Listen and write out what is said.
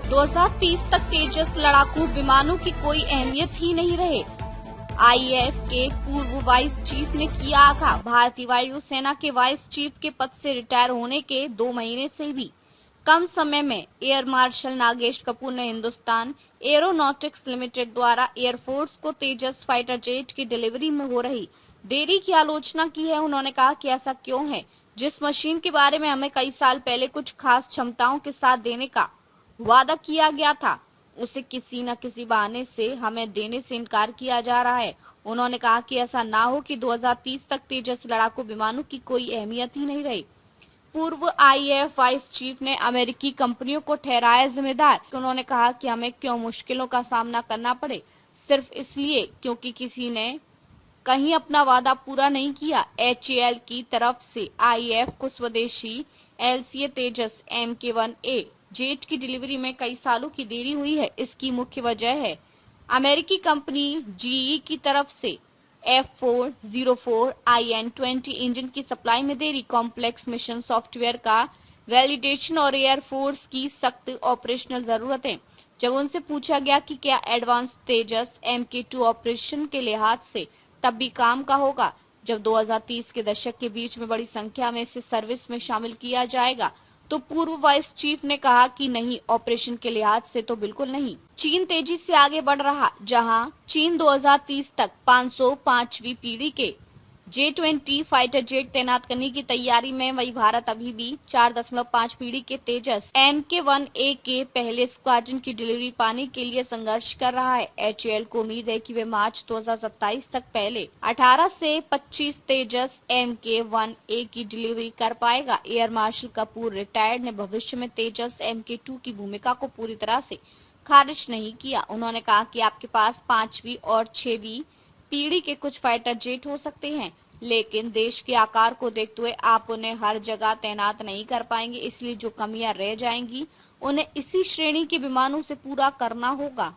2030 तक तेजस लड़ाकू विमानों की कोई अहमियत ही नहीं रहे। आईएएफ के पूर्व वाइस चीफ ने किया आगाह। भारतीय वायुसेना के वाइस चीफ के पद से रिटायर होने के 2 महीने से भी कम समय में एयर मार्शल नागेश कपूर ने हिंदुस्तान एरोनॉटिक्स लिमिटेड द्वारा एयरफोर्स को तेजस फाइटर जेट की डिलीवरी में हो रही देरी की आलोचना की है। उन्होंने कहा कि ऐसा क्यों है, जिस मशीन के बारे में हमें कई साल पहले कुछ खास क्षमताओं के साथ देने का वादा किया गया था, उसे किसी न किसी बहाने से हमें देने से इनकार किया जा रहा है। उन्होंने कहा कि ऐसा ना हो कि 2030 तक तेजस लड़ाकू विमानों की कोई अहमियत ही नहीं रही। पूर्व आईएएफ वाइस चीफ ने अमेरिकी कंपनियों को ठहराया जिम्मेदार। उन्होंने कहा कि हमें क्यों मुश्किलों का सामना करना पड़े, सिर्फ इसलिए क्योंकि किसी ने कहीं अपना वादा पूरा नहीं किया। एचएएल की तरफ से आईएएफ को स्वदेशी एलसीए तेजस MK-1A जेट की डिलीवरी में कई सालों की देरी हुई है। इसकी मुख्य वजह है अमेरिकी कंपनी जीई की तरफ से F404 IN-20 इंजन की सप्लाई में देरी, कॉम्प्लेक्स मिशन सॉफ्टवेयर का वैलिडेशन और एयरफोर्स की सख्त ऑपरेशनल जरूरतें। जब उनसे पूछा गया कि क्या एडवांस तेजस MK-2 ऑपरेशन के लिहाज से तब भी काम का होगा, जब 2030 के दशक के बीच में बड़ी संख्या में इसे सर्विस में शामिल किया जाएगा, तो पूर्व वाइस चीफ ने कहा कि नहीं, ऑपरेशन के लिहाज से तो बिल्कुल नहीं। चीन तेजी से आगे बढ़ रहा। जहां चीन 2030 तक 505वीं पीढ़ी के J-20 फाइटर जेट तैनात करने की तैयारी में, वही भारत अभी भी 4.5 पीढ़ी के तेजस MK-1A के पहले स्क्वाड्रन की डिलीवरी पाने के लिए संघर्ष कर रहा है। एचएएल को उम्मीद है कि वे मार्च 2027 तक पहले 18 से 25 तेजस MK-1A की डिलीवरी कर पाएगा। एयर मार्शल कपूर रिटायर्ड ने भविष्य में तेजस MK-2 की भूमिका को पूरी तरह से खारिज नहीं किया। उन्होंने कहा कि आपके पास 5वीं और 6वीं पीढ़ी के कुछ फाइटर जेट हो सकते हैं, लेकिन देश के आकार को देखते हुए आप उन्हें हर जगह तैनात नहीं कर पाएंगे, इसलिए जो कमियां रह जाएंगी उन्हें इसी श्रेणी के विमानों से पूरा करना होगा।